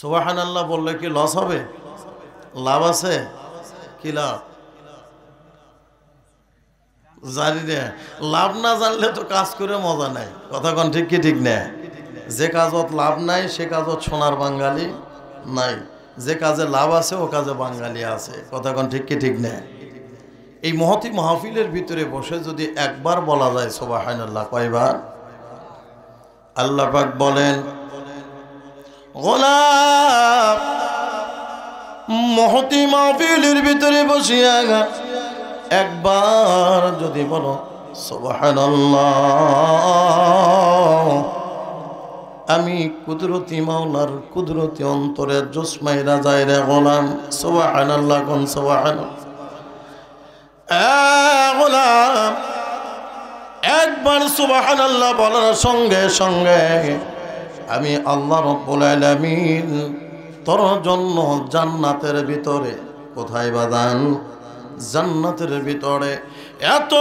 সুবহানাল্লাহ বললে কি লস হবে? লাভ আছে? কি লাভ? জানি না। লাভ না জানলে তো কাজ করে মজা নাই। কথা কোন ঠিক কি ঠিক না? যে কাজত লাভ নাই সে কাজত সোনার বাঙালি নাই, যে কাজে লাভ আছে ও কাজে বাঙালি আছে। কথা কোন ঠিক কি ঠিক না? এই মহতি মাহফিলের ভিতরে বসে যদি একবার বলা যায় সুবহানাল্লাহ, কয়বার? আল্লাহ পাক বলেন, গোলাপ মহতি মাহফিলের ভিতরে বসিয়া একবার যদি বলো সুবহানাল্লাহ, আমি কুদরতি মাওলার কুদরতি অন্তরের জোসমাইরা যায় রে গোলাম। সুবহানাল্লাহ কোন সুবহানাল্লাহ। গোলাম একবার সুবহানাল্লাহ বলার সঙ্গে সঙ্গে আমি আল্লাহ রাব্বুল আলামিন তোর জন্য জান্নাতের ভিতরে, কোথায় বাদান? জান্নাতের ভিতরে এত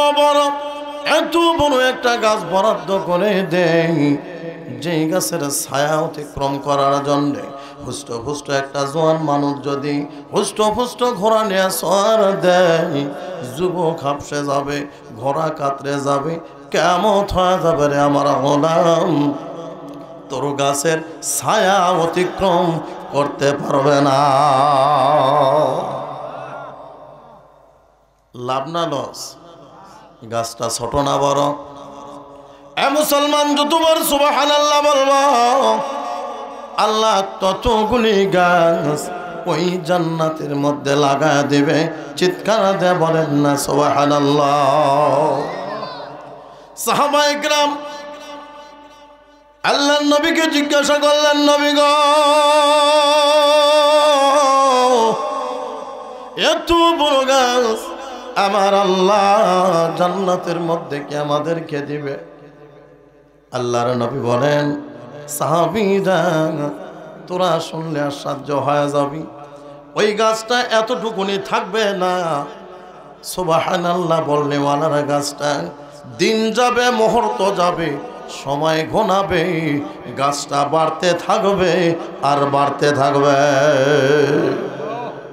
বড় একটা গাছ বরাদ্দ করে দেই, যেই গাছের ছায়া অতিক্রম করার জন্যে হুষ্ট একটা জোয়ান মানুষ যদি হুষ্ট ঘোড়া নিয়ে সওয়ার দেয়, যুবক হাঁপসে যাবে, ঘোড়া কাতরে যাবে, কিয়ামত হয়ে যাবে রে আমার গোলাম। তোর গাছের ছায়া অতিক্রম করতে পারবে না। লাভ না লস? গাছটা ছোট না বড়? এ মুসলমান যতবার সুবহানাল্লাহ বলবো, আল্লাহ ততগুলি গাছ ওই জান্নাতের মধ্যে লাগা দেবে। চিৎকার দিয়ে বলেন না সুবহানাল্লাহ। সাহাবায়ে কেরাম আল্লাহর নবীকে জিজ্ঞাসা করলেন, নবী গো, এত বড় গাছ আমার আল্লাহ জান্নাতের মধ্যে কি আমাদেরকে দিবে? আল্লাহর নবী বলেন, সাহাবীরা তোরা শুনলে আশ্চর্য হয়ে যাবি, ওই গাছটা এতটুকুনি থাকবে না। সুবহানাল্লাহ বললে ওয়ালার গাছটা দিন যাবে, মুহূর্ত যাবে, সময় ঘনাবে, গাছটা বাড়তে থাকবে আর বাড়তে থাকবে।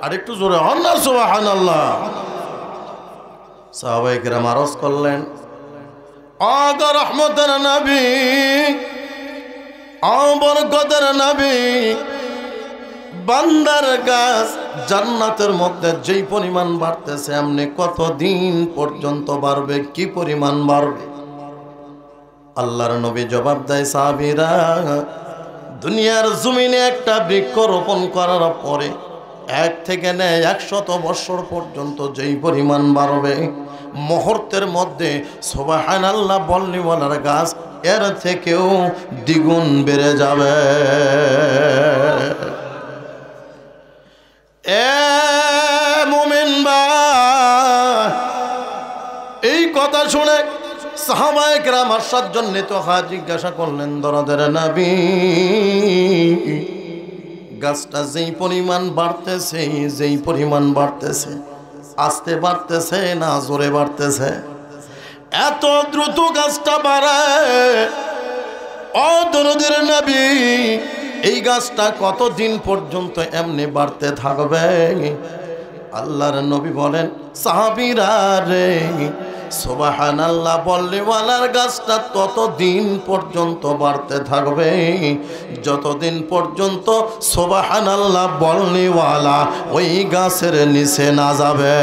আর একটু জোরে হন না সুবহানাল্লাহ। সাহাবায়ে কেরাম আরজ করলেন, আগা রহমতের নবী, বরকতের নবী, বান্দার গাছ জান্নাতের মধ্যে যেই পরিমাণ বাড়তেছে, এমনি কতদিন পর্যন্ত বাড়বে? কি পরিমাণ বাড়বে? আল্লাহর নবী জবাব দেয়, সাহাবীরা দুনিয়ার জমিনে একটা বৃক্ষ রোপণ করার পরে 1 থেকে 100 বছর পর্যন্ত যেই পরিমাণ বাড়বে, মুহূর্তের মধ্যে সুবহানাল্লাহ বললিওয়ালার গাছ এর থেকেও দ্বিগুণ বেড়ে যাবে। এ মুমিন ভাই, এই কথা শুনে সাহাবায়ে কেরাম আশ্চর্যান্বিত হয়ে জিজ্ঞাসা করলেন, দরদের নবী, গাছটা যেই পরিমাণ বাড়তেছে, আস্তে বাড়তেছে না জোরে বাড়তেছে? এত দ্রুত গাছটা বাড়ায়। ও দরদের নবী, এই গাছটা কতদিন পর্যন্ত এমনি বাড়তে থাকবে? আল্লাহর নবী বলেন, সাহাবীরা রে, সুবহানাল্লাহ বললিওয়ালার গাছটা ততদিন পর্যন্ত বাড়তে থাকবে যতদিন পর্যন্ত সুবহানাল্লাহ বললিওয়ালা ওই গাছের নিচে না যাবে।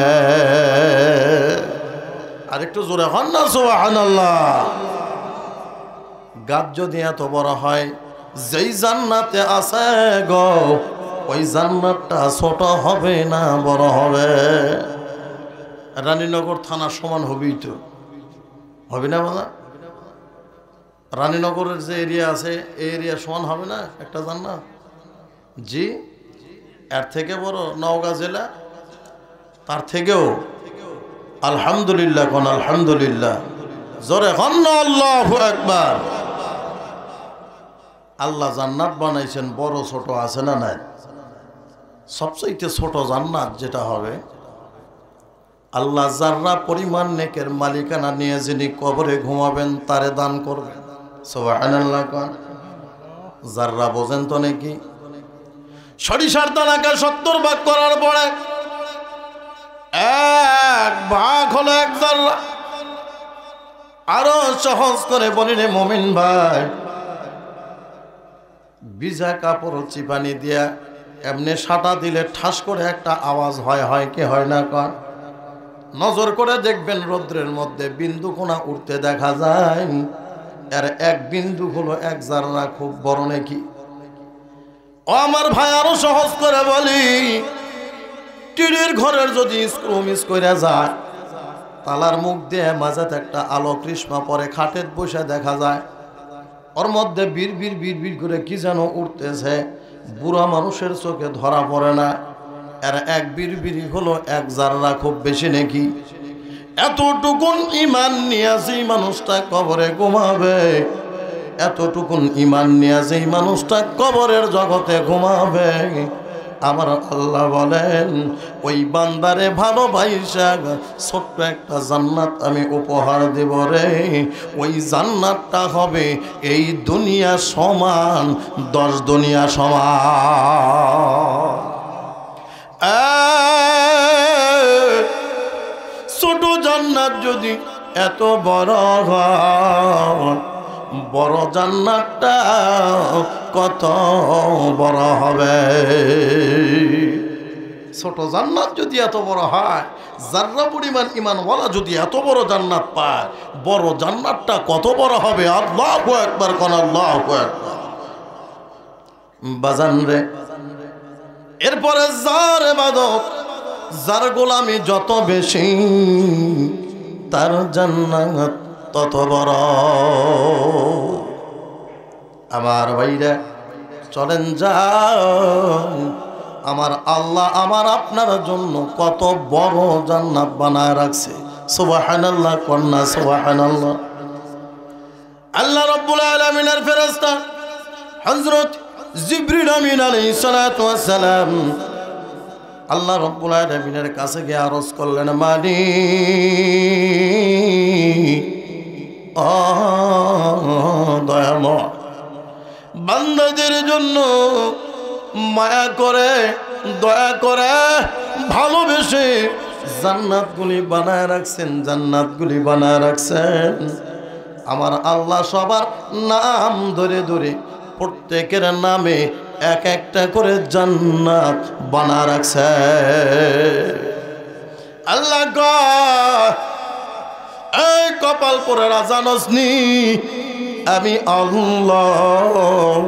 আর একটু জোরে হন না সুবহানাল্লাহ। গাছ যদি এত বড় হয়, যেই জান্নাতে আছে গো, ওই জান্নাতটা ছোট হবে না বড় হবে? রানীনগর থানা সমান হবেই তো, হবে না বাবা? রানীনগরের যে এরিয়া আছে এই এরিয়া সমান হবে না একটা জান্নাত? জি, এর থেকে বড় নওগাঁ জেলা, তার থেকেও। আলহামদুলিল্লাহ কোন আলহামদুলিল্লাহ, জোরে কোন আল্লাহু আকবার। আল্লাহ জান্নাত বানাইছেন, বড় ছোট আছে না নাই? সবচেয়ে ছোট জান্নাত যেটা হবে, আল্লাহ যাররা পরিমাণ নেকের মালিকানা নিয়ে যিনি কবরে ঘুমাবেন তারে দান করবেন। সুবহানাল্লাহ। যাররা বোঝেন তো নাকি? সরিষার দানাকে 70 ভাগ করার পরে 1 ভাগ হলো 1 জাররা। আরো সহজ করে বলি রে মুমিন ভাই, ভিজা কাপড় চিপানি দিয়া এমনি সাটা দিলে ঠাস করে একটা আওয়াজ হয় কি হয় না? কর নজর করে দেখবেন রৌদ্রের মধ্যে বিন্দু কোনা উঠতে দেখা যায়। এর 1 বিন্দু হলো 1 জাররা, খুব বড় নাকি? ও আমার ভাই, আরো সহজ করে বলি, টিনের ঘরের যদি স্ক্রু মিস করে যায়, তালার মুখ দিয়ে মাঝাতে একটা আলো কৃষ্ণা পরে খাটের বসে দেখা যায়, ওর মধ্যে বীর বীর বীর বীর করে কি যেন উঠতেছে, বুড়া মানুষের চোখে ধরা পড়ে না। এর 1 বিড়বিড়ি হলো 1 জাররা, খুব বেশি নাকি? এতটুকুন ইমান নিয়ে যেই মানুষটা কবরে ঘুমাবে, এতটুকুন ইমান নিয়ে যেই মানুষটা কবরের জগতে ঘুমাবে, আমার আল্লাহ বলেন ওই বান্দারে ভালোবাসা ছোট্ট একটা জান্নাত আমি উপহার দেব রে। ওই জান্নাতটা হবে এই দুনিয়া সমান 10 দুনিয়া সমান। ছোট জান্নাত যদি এত বড় হয়, বড় জান্নাতটা কত বড় হবে? ছোট জান্নাত যদি এত বড় হয়, জাররা পরিমাণ ঈমানওয়ালা যদি এত বড় জান্নাত পায়, বড় জান্নাতটা কত বড় হবে? আল্লাহু আকবার, কোন আল্লাহু আকবার। বাজান রে, এরপরে যার ইবাদত, যার গোলামি যত বেশি, তার জান্নাত তত বড়। আমার ভাইরা চলেন যান, আমার আল্লাহ আমার আপনার জন্য কত বড় জান্নাত বানায় রাখছে। সুবহানাল্লাহ, কন্যা সুবহানাল্লাহ। আল্লাহ রাব্বুল আলামিনের ফেরেশতা হযরত জিবরিল আমিন আলাইহিস সালাতু ওয়াস সালাম আল্লাহ রাব্বুল আলামিনের কাছে গিয়ে আরজ করলেন, মালিক দয়াময়, বান্দাদের জন্য মায়া করে, দয়া করে, ভালোবেসে জান্নাতগুলি বানায় রাখছেন, জান্নাতগুলি বানায় রাখছেন। আমার আল্লাহ সবার নাম ধরে ধরে প্রত্যেকের নামে এক একটা করে জান্নাত বানায় রাখছে। আল্লাহ এই কপাল পরে রাজানসনি, আমি আল্লাহ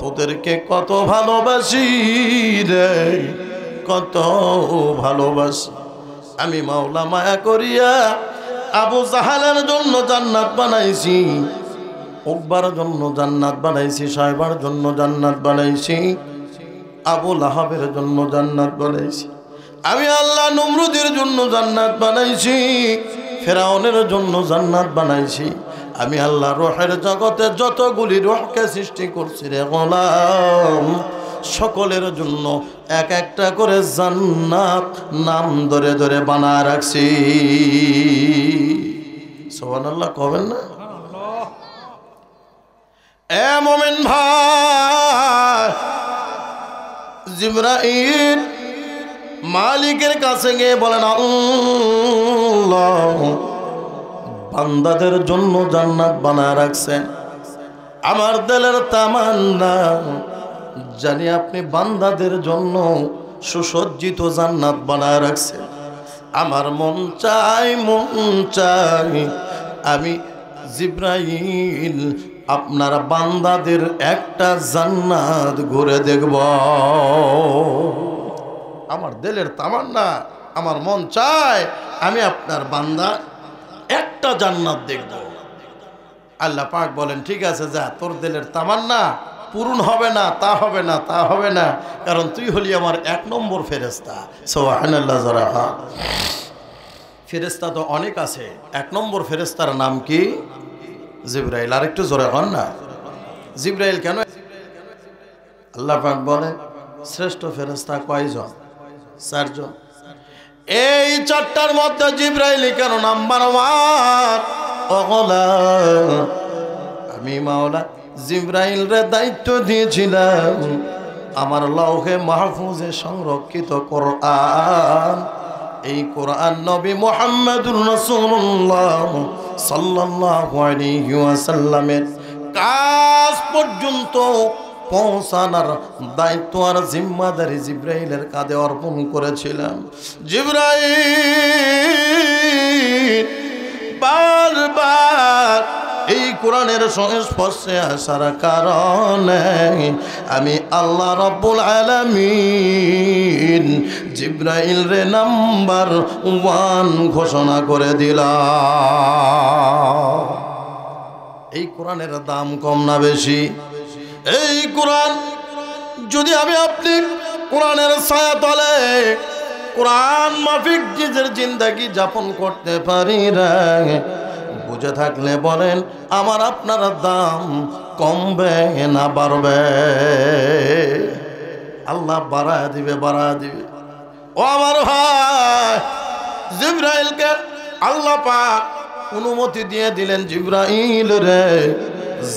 তোদেরকে কত ভালোবাসি রে, কত ভালোবাসি। আমি মাওলা মায়া করিয়া আবু জাহালের জন্য জান্নাত বানাইছি, উকবার জন্য জান্নাত বানাইছি, সাহেবার জন্য জান্নাত বানাইছি, আবু লাহাবের জন্য জান্নাত বানাইছি। আমি আল্লাহ নমরুদের জন্য জান্নাত বানাইছি, ফেরাউনের জন্য জান্নাত বানাইছি। আমি আল্লাহ রূহের জগতে যতগুলি রূহকে সৃষ্টি করছি রে গোলাম, সকলের জন্য এক একটা করে জান্নাত নাম ধরে ধরে বানায় রাখছি। সুবহানাল্লাহ কবেন না? এ মোমেন ভাই, জিবরাইল মালিকের কাছে গিয়ে বলেন, আল্লাহ বান্দাদের জন্য জান্নাত বানায় রাখছেন, আমার দিলের তামান্না জানি আপনি বান্দাদের জন্য সুসজ্জিত জান্নাত বানায় রাখছেন। আমার মন চাই, মন চাই আমি জিবরাইল আপনার বান্দাদের একটা জান্নাত ঘুরে দেখব। আমার দিলের তামান্না, আমার মন চায় আমি আপনার বান্দা একটা জান্নাত দেখব। আল্লাহ পাক বলেন, ঠিক আছে যা, তোর দিলের তামান্না পূরণ হবে না, তা হবে না, তা হবে না, কারণ তুই হলি আমার 1 নম্বর ফেরেশতা। সুবহানাল্লাহ। যারা ফেরেশতা তো অনেক আছে, 1 নম্বর ফেরেশতার নাম কি? জিবরাইল। আর একটু জোরে হন না, জিবরাইল কেন? আল্লাহ পাক বলেন শ্রেষ্ঠ ফেরেশতা কয়জন? 4 জন। এই 4টার মধ্যে জিবরাইল কেন নাম্বার 1? ওগলা আমি মাওলা জিবরাইল রে দায়িত্ব দিয়েছিলাম আমার লৌহে মাহফুজে সংরক্ষিত কোরআন, এই কোরআন নবী মুহাম্মদুর রাসূলুল্লাহ সাল্লাল্লাহু আলাইহি ওয়াসাল্লামের কাছ পর্যন্ত পৌঁছানোর দায়িত্ব আর জিম্মাদারি জিবরাইলের কাঁধে অর্পণ করেছিলাম। জিবরাইল বারবার এই কোরআনের সংস্পর্শে আসার কারণে আমি আল্লাহ রাব্বুল আলামিন জিবরাইল রে নাম্বার 1 ঘোষণা করে দিলাম। এই কোরআনের দাম কম না বেশি? এই কোরআন যদি আমি আপনি কোরআনের ছায়া তলে কোরআন মাফিক নিজের জিন্দেগি যাপন করতে পারি রে, বুঝে থাকলে বলেন আমার আপনার দাম কমবে না বাড়বে? আল্লাহ বাড়ায় দিবে, বাড়ায় দিবে। ও আমার ভাই, জিবরাইলকে আল্লাহ পাক অনুমতি দিয়ে দিলেন, জিবরাইল রে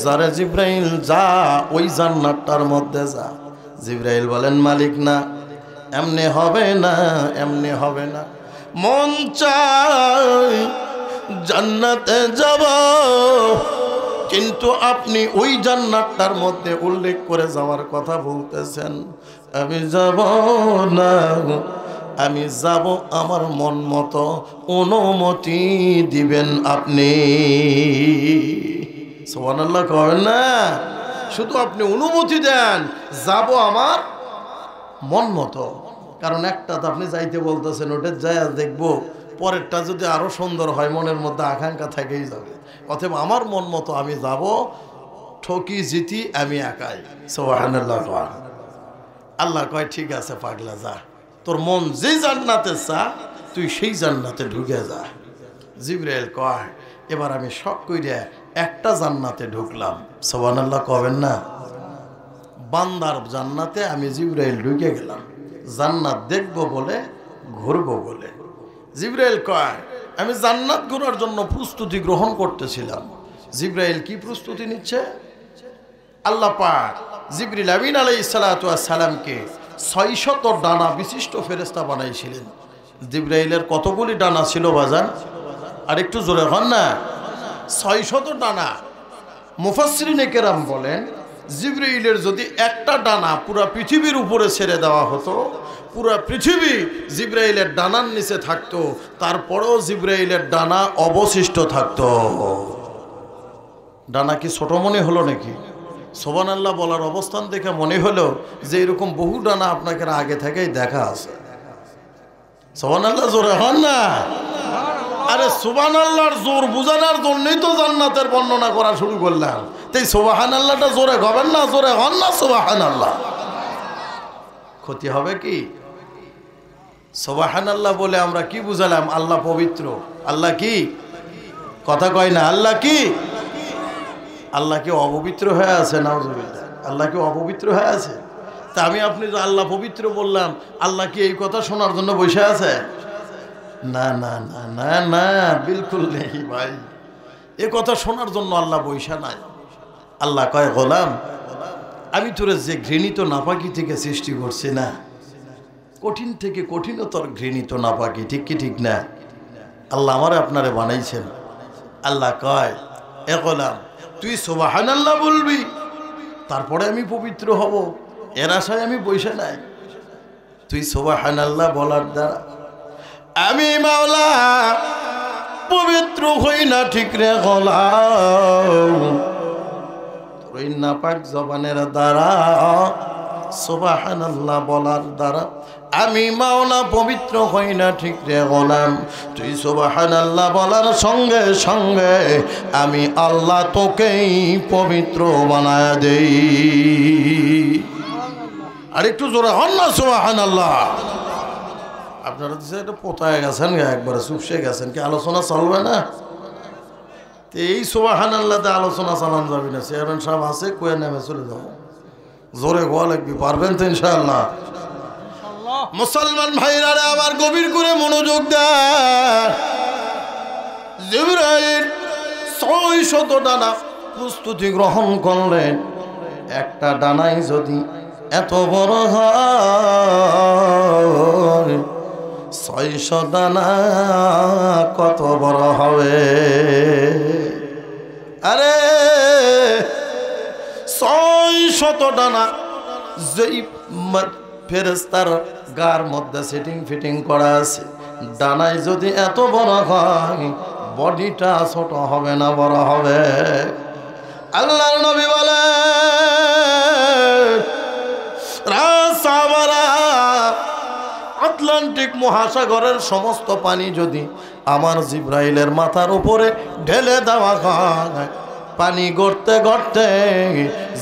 যারে জিবরাইল যা ওই জান্নাতটার মধ্যে যা। জিবরাইল বলেন মালিক না, এমনি হবে না, এমনি হবে না, মন চায় জান্নাতে যাব, কিন্তু আপনি ওই জান্নাতটার মধ্যে উল্লেখ করে যাওয়ার কথা বলতেছেন। আমি যাব না, আমি যাব আমার মন মতো, অনুমতি দিবেন আপনি। সুবহানাল্লাহ করেন না? শুধু আপনি অনুমতি দেন, যাব আমার মন মতো। কারণ একটা তো আপনি যাইতে বলতেছেন, ওটা যাই দেখবো, পরেরটা যদি আরো সুন্দর হয় মনের মধ্যে আকাঙ্ক্ষা থেকেই যাবে। অতএব আমার মন মতো আমি যাব, ঠকি জিতি আমি একাই। সুবহানাল্লাহ। আল্লাহ কয় ঠিক আছে পাগলা, যা, তোর মন যে জান্নাতে চা তুই সেই জান্নাতে ঢুকে যা। জিবরাইল কয় এবার আমি শখ কইরা একটা জান্নাতে ঢুকলাম। সুবহানাল্লাহ কবেন না? বান্দার জান্নাতে আমি জিবরাইল ঢুকে গেলাম, জান্নাত দেখবো বলে, ঘুরবো বলে। জিবরাইল কয় আমি জান্নাত ঘোরার জন্য প্রস্তুতি গ্রহণ করতেছিলাম। জিবরাইল কি প্রস্তুতি নিচ্ছে? আল্লাহ পাক জিবরিল আমিন আলাইহিস সালাতু ওয়াস সালামকে 600 ডানা বিশিষ্ট ফেরেশতা বানাইছিলেন। জিবরাইলের কতগুলি ডানা ছিল বাজান? আর একটু জোরে হন না। 600 ডানা। মুফাসসিরিনে কেরাম বলেন জিবরাইলের যদি একটা ডানা পুরা পৃথিবীর উপরে ছেড়ে দেওয়া হতো, পুরা পৃথিবী জিবরাইলের ডানার নিচে থাকতো, তারপরেও জিবরাইলের ডানা অবশিষ্ট থাকতো। ডানা কি ছোট মনে হলো নাকি? সুবহানাল্লাহ বলার অবস্থান দেখে মনে হলো যে এরকম বহু ডানা আপনাকে আগে থেকেই দেখা আছে। সুবহানাল্লাহ জোরে হন না। আরে সুবহানাল্লাহর জোর বুঝানোর জন্যই তো জান্নাতের বর্ণনা করা শুরু করলাম। তাই সুবহানাল্লাহটা জোরে হবেন না? জোরে হন না সুবহানাল্লাহ। ক্ষতি হবে কি? সুবহানাল্লাহ বলে আমরা কি বুঝালাম? আল্লাহ পবিত্র। আল্লাহ কি? কথা কয় না। আল্লাহ কি? আল্লাহ কি অপবিত্র হয়ে আছে? নাউজুবিল্লাহ। আল্লাহ কি অপবিত্র হয়ে আছে? তা আমি আপনি যে আল্লাহ পবিত্র বললাম, আল্লাহ কি এই কথা শোনার জন্য বসে আছে? না না না না না, বিলকুল নেই ভাই। এ কথা শোনার জন্য আল্লাহ বৈশা নাই। আল্লাহ কয় গোলাম, আমি তোরে যে ঘৃণিত নাপাকি থেকে সৃষ্টি করছি না, কঠিন থেকে কঠিনতর ঘৃণিত নাপাকি, ঠিক কি ঠিক না? আল্লাহ আমারে আপনারে বানাইছেন। আল্লাহ কয় এ গোলাম, তুই সুবহানাল্লাহ বলবি, তারপরে আমি পবিত্র হব, এর আশায় আমি বৈশা নাই। তুই সুবহানাল্লাহ বলার দ্বারা আমি মাওলা পবিত্র হই না, ঠিক রে গোলাম? ওই নাপাক জবানের দ্বারা সুবহানাল্লাহ বলার দ্বারা আমি মাওলা পবিত্র হই না, ঠিক রে গোলাম? তুই সুবহানাল্লাহ বলার সঙ্গে সঙ্গে আমি আল্লাহ তোকেই পবিত্র বানায় দেই। আর একটু জোরে হন না সুবহানাল্লাহ। আপনারা এটা পোতায় গেছেন, একবারে চুপসে গেছেন, কি আলোচনা চলবে না? এই সুবহানাল্লাহতে আলোচনা চালান যাবে না। চেয়ারম্যান সাহেব আছে, কয়ে নেমে চলে যাবো। জোরে গোয়া লাগবি, পারবেন তো ইনশাআল্লাহ? মুসলমান ভাইরা আবার গভীর করে মনোযোগ দেন। জিবরাইল 600 ডানা প্রস্তুতি গ্রহণ করলেন। একটা ডানাই যদি এত বড় হয় 600 দানা কত বড় হবে। আরে 600 দানা যেই ফেরেশতার গার মধ্যে সেটিং ফিটিং করা আছে, ডানায় যদি এত বড় হয় বডিটা ছোট হবে না বড় হবে? আল্লাহর নবী বলে সাহাবারা, আটলান্টিক মহাসাগরের সমস্ত পানি যদি আমার জিব্রাইলের মাথার উপরে ঢেলে দেওয়া হয়, পানি গড়তে গড়তে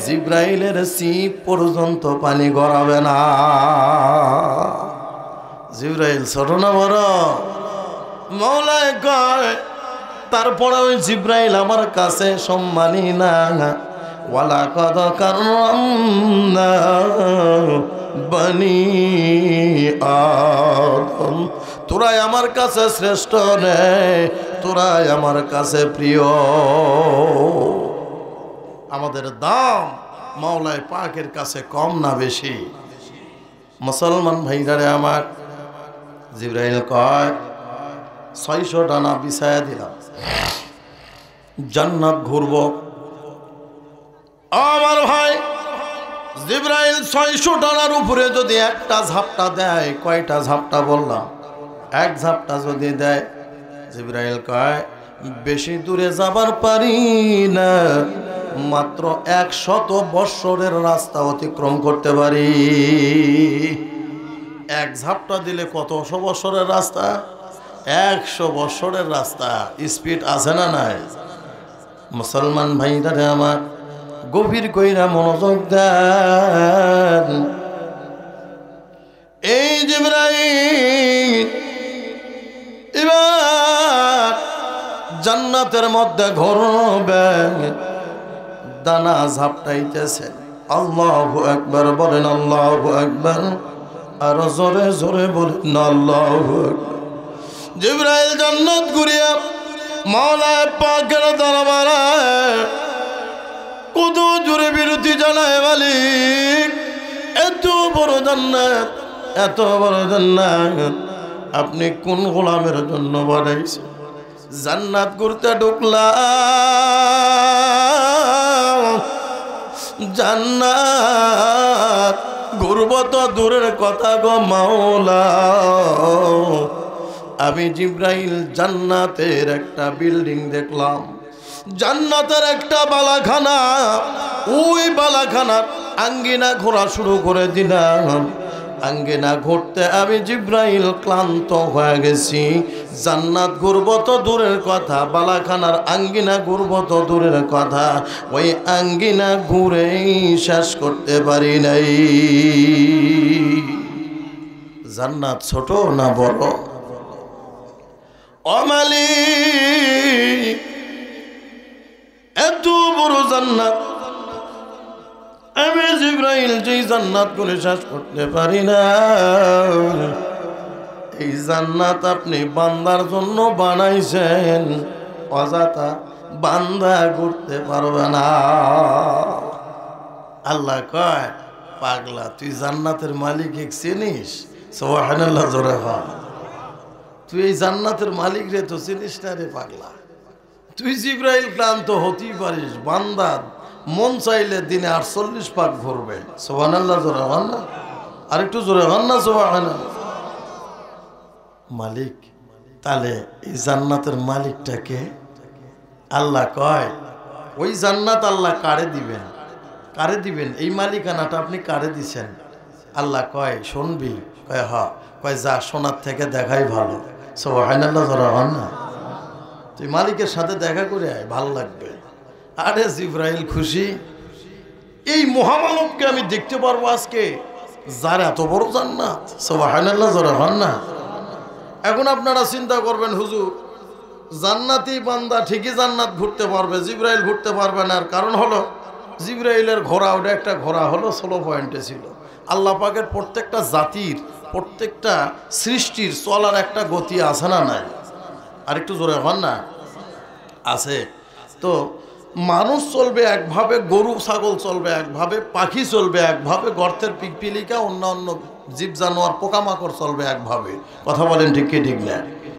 জিব্রাইলের সিপ পর্যন্ত পানি গড়াবে না। জিব্রাইল ছোট না বড়? মওলায় কয় তারপরে ওই জিব্রাইল আমার কাছে সম্মানী না। ওয়ালাকাদ কাররামনা বনি আদম, তোরাই আমার কাছে শ্রেষ্ঠ রে, তোরাই আমার কাছে প্রিয়। আমাদের দাম মাওলায় পাকের কাছে কম না বেশি? মুসলমান ভাইরারে আমার, জিব্রাইল কয় 600 ডানা বিছায়া দিলাম, জান্নাত ঘুরব। আমার ভাই জিব্রাইল 600 ডানার উপরে যদি একটা ঝাপটা দেয়, কয়টা ঝাপটা বললাম? এক ঝাপটা যদি দেয়, জিব্রাইল কয় বেশি দূরে যাবার পারি না, মাত্র 100 বৎসরের রাস্তা অতিক্রম করতে পারি। এক ঝাপটা দিলে কত বৎসরের রাস্তা? 100 বৎসরের রাস্তা। স্পিড আছে না নাই? মুসলমান ভাইরা আমার, গভীর কইরা মনোযোগ দেন। এই জিবরাইল এবার জান্নাতের মধ্যে ঘুরবে, দানা ঝাপটাইতেছে। আল্লাহু আকবার বলেন, আল্লাহু আকবার। আর জোরে জোরে বলেন আল্লাহু আকবার। জিবরাইল জান্নাত ঘুরিয়া মাওলানা পাকের দরবারে কত জোরে বিরতি জানায়, মালিক এত বড় জান্নাত, এত বড় জান্নাত আপনি কোন গোলামের জন্য বানাইছেন? জান্নাত করতে ঢুকলাম, জান্নাত ঘুরব তো দূরের কথা গো মাওলা। আমি জিব্রাইল জান্নাতের একটা বিল্ডিং দেখলাম, জান্নাতের একটা বালাখানা, ওই বালাখানার আঙ্গিনা ঘোরা শুরু করে দিলাম। আঙ্গিনা ঘুরতে আমি জিব্রাইল ক্লান্ত হয়ে গেছি। জান্নাত ঘুরব তো দূরের কথা, বালাখানার আঙ্গিনা ঘুরব তো দূরের কথা, ওই আঙ্গিনা ঘুরেই শেষ করতে পারি নাই। জান্নাত ছোট না বড়? ও মালিক এত বড় জান্নাত, আমি জিব্রাইল যেই জান্নাত করে শেষ করতে পারি না। এই জান্নাত আপনি বান্দার জন্য বানাইছেন, অযথা বান্দা করতে পারবে না। আল্লাহ কয় পাগলা, তুই জান্নাতের মালিক চিনিস? সুবহানাল্লাহ, জোরে হয়। তুই এই জান্নাতের মালিক রে তো চিনিস না রে পাগলা। তুই জিব্রাইল ক্লান্ত হতেই পারিস, বান্দা মন চাইলে দিনে 48 পাক ঘুরবে। সুবহানাল্লাহ, জোরে হন না? আরেকটু জোরে হন না সুবহানাল্লাহ। মালিক, তাহলে এই জান্নাতের মালিকটাকে? আল্লাহ কয় ওই জান্নাত আল্লাহ কারে দিবেন? কারে দিবেন? এই মালিকানাটা আপনি কারে দিছেন? আল্লাহ কয় শুনবি? কয় হ্যাঁ। কয় যা, সোনার থেকে দেখাই ভালো। সুবহানাল্লাহ, জোরে হন না? তুই মালিকের সাথে দেখা করে আয়, ভালো লাগবে। আরে জিব্রাইল খুশি, এই মহামানবকে আমি দেখতে পারবো আজকে, যার এত বড় জান্নাত। সুবহানাল্লাহ, জোরে হন না? এখন আপনারা চিন্তা করবেন, হুজুর জান্নাতি বান্দা ঠিকই জান্নাত ঘুরতে পারবে, জিব্রাইল ঘুরতে পারবে না। আর কারণ হলো জিব্রাইলের ঘোড়া, ওটা একটা ঘোড়া হলো 16 পয়েন্টে ছিল। আল্লাহ পাকের প্রত্যেকটা জাতির, প্রত্যেকটা সৃষ্টির চলার একটা গতি আছে না নাই? আর একটু জোরে হন না? আছে। তো মানুষ চলবে একভাবে, গরু ছাগল চলবে একভাবে, পাখি চলবে একভাবে, গর্তের পিকপিলিকা অন্য অন্য জীব জানোয়ার পোকামাকড় চলবে একভাবে। কথা বলেন ঠিক কি ঠিক না?